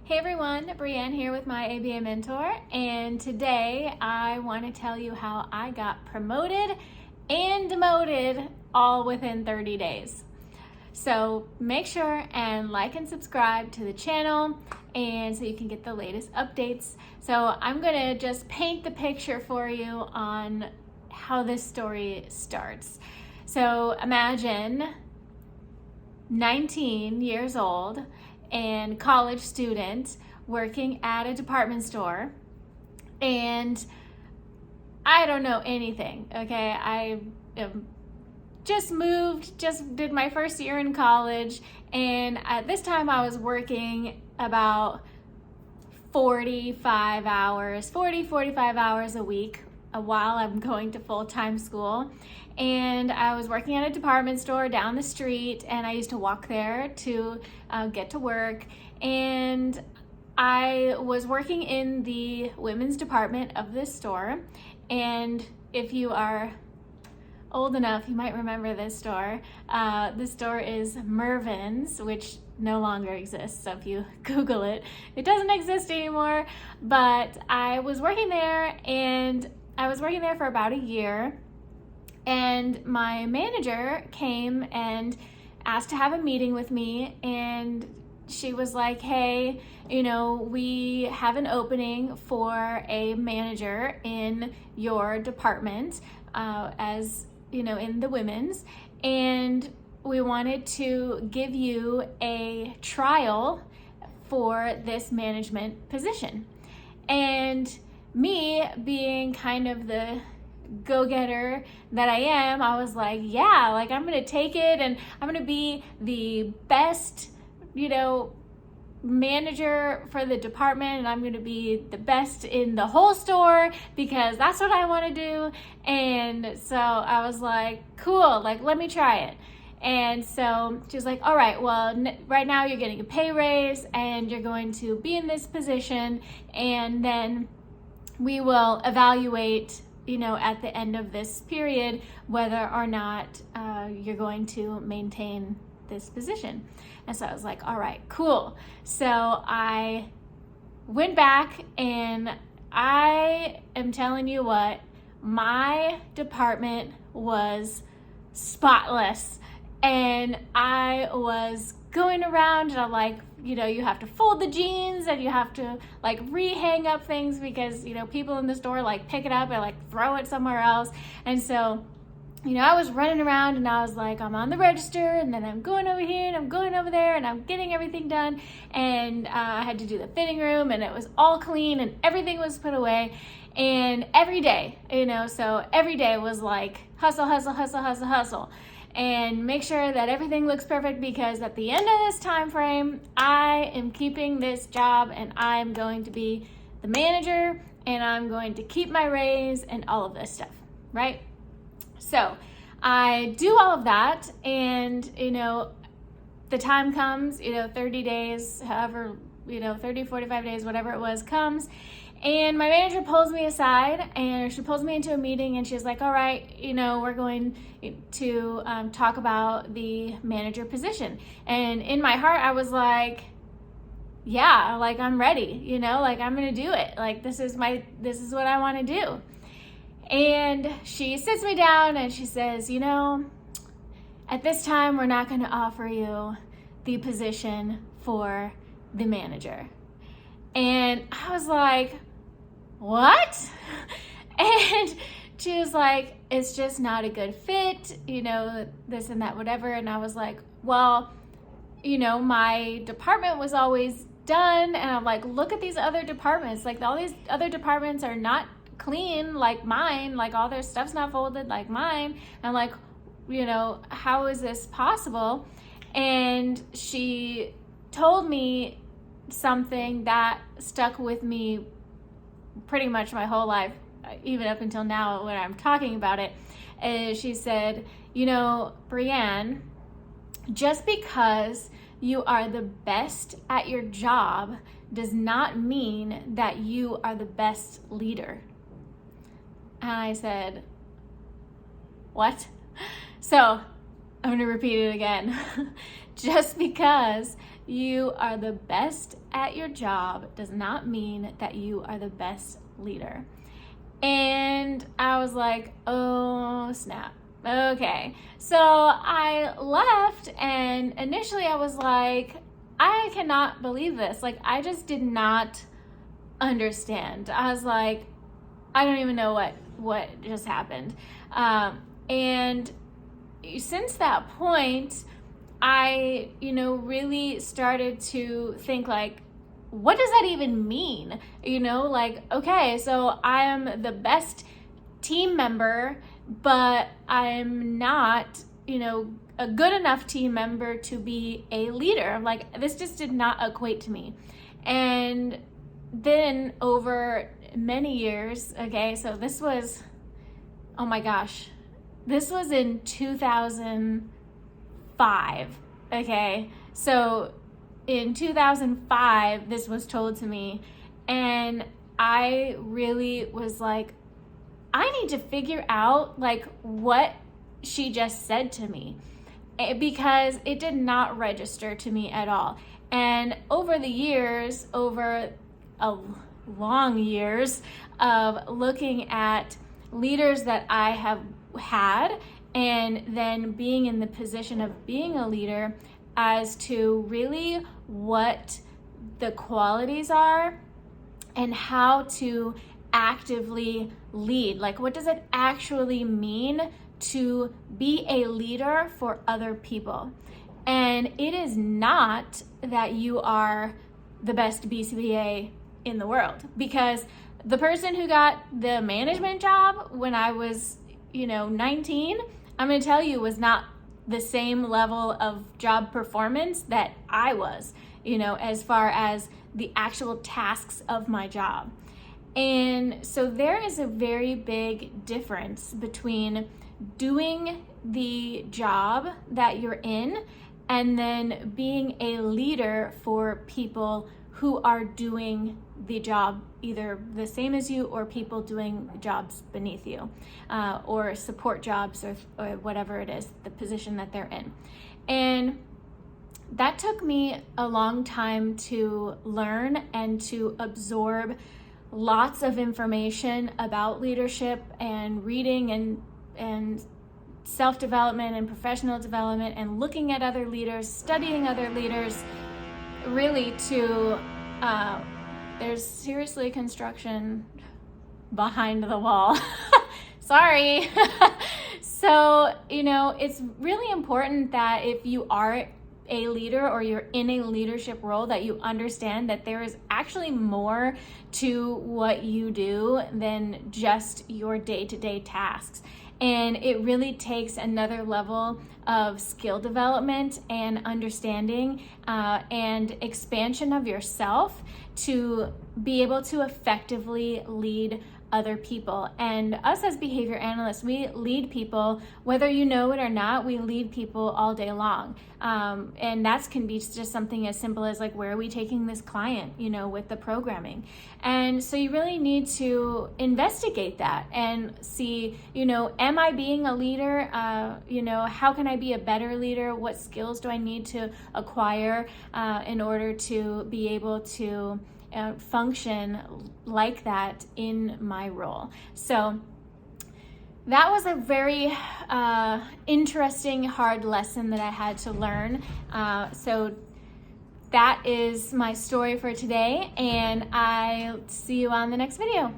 Hey everyone, Brianne here with my ABA mentor, and today I want to tell you how I got promoted and demoted all within 30 days. So make sure and like and subscribe to the channel and so you can get the latest updates. So I'm going to just paint the picture for you on how this story starts. So imagine 19 years old and college student working at a department store, and I don't know anything, okay? I just moved, just did my first year in college, and at this time I was working about 45 hours a week while I'm going to full-time school. And I was working at a department store down the street, and I used to walk there to get to work. And I was working in the women's department of this store. And if you are old enough, you might remember this store. This store is Mervyn's, which no longer exists. So if you Google it, it doesn't exist anymore. But I was working there, and I was working there for about a year. And my manager came and asked to have a meeting with me, and she was like, hey, we have an opening for a manager in your department, in the women's, and we wanted to give you a trial for this management position. And me being kind of the go-getter that I am, I was like, yeah, like I'm gonna take it, and I'm gonna be the best, manager for the department, and I'm gonna be the best in the whole store because that's what I want to do. And so I was like, cool, like let me try it. And so she was like, all right, well, right now you're getting a pay raise and you're going to be in this position, and then we will evaluate at the end of this period, whether or not you're going to maintain this position. And so I was like, all right, cool. So I went back, and I am telling you what, my department was spotless. And I was going around, and I'm like, you have to fold the jeans, and you have to like re-hang up things because, people in the store like pick it up and like throw it somewhere else. And so, I was running around, and I was like, I'm on the register, and then I'm going over here and I'm going over there, and I'm getting everything done. And I had to do the fitting room, and it was all clean and everything was put away. And every day, so every day was like hustle, hustle, hustle, hustle, hustle. And make sure that everything looks perfect, because at the end of this time frame, I am keeping this job, and I'm going to be the manager, and I'm going to keep my raise and all of this stuff, right? So I do all of that, and the time comes, 30 days, however, 30, 45 days, whatever it was, comes. And my manager pulls me aside, and she pulls me into a meeting, and she's like, all right, we're going to talk about the manager position. And in my heart, I was like, yeah, like I'm ready, like I'm going to do it. Like this is what I want to do. And she sits me down, and she says, at this time, we're not going to offer you the position for the manager. And I was like, what? And she was like, it's just not a good fit, this and that, whatever. And I was like, well, my department was always done. And I'm like, look at these other departments. Like all these other departments are not clean like mine. Like all their stuff's not folded like mine. And I'm like, how is this possible? And she told me something that stuck with me pretty much my whole life, even up until now when I'm talking about it. She said, Brianne, just because you are the best at your job does not mean that you are the best leader. And I said, what? So I'm going to repeat it again. Just because you are the best at your job does not mean that you are the best leader. And I was like, oh snap. Okay. So I left, and initially I was like, I cannot believe this. Like, I just did not understand. I was like, I don't even know what just happened. And since that point, I, really started to think like, what does that even mean? Like, okay, so I am the best team member, but I'm not, a good enough team member to be a leader. Like, this just did not equate to me. And then over many years, okay, so this was, oh my gosh, this was in 2005, okay? So in 2005, this was told to me, and I really was like, I need to figure out like what she just said to me, because it did not register to me at all. And over the years, over a long years of looking at leaders that I have had, and then being in the position of being a leader, as to really what the qualities are and how to actively lead. Like, what does it actually mean to be a leader for other people? And it is not that you are the best BCBA in the world, because the person who got the management job when I was, 19, I'm going to tell you, was not the same level of job performance that I was, as far as the actual tasks of my job. And so there is a very big difference between doing the job that you're in and then being a leader for people who are doing the job either the same as you, or people doing jobs beneath you, or support jobs, or whatever it is, the position that they're in. And that took me a long time to learn and to absorb lots of information about leadership, and reading and self-development and professional development, and looking at other leaders, studying other leaders, really to there's seriously construction behind the wall. Sorry. So, it's really important that if you are a leader, or you're in a leadership role, that you understand that there is actually more to what you do than just your day-to-day tasks. And it really takes another level of skill development and understanding, and expansion of yourself to be able to effectively lead other people. And us as behavior analysts, we lead people, whether you know it or not. We lead people all day long. And that can be just something as simple as like, where are we taking this client, with the programming? And so you really need to investigate that and see, am I being a leader? How can I be a better leader? What skills do I need to acquire in order to be able to function like that in my role? So that was a very interesting, hard lesson that I had to learn. So that is my story for today, and I'll see you on the next video.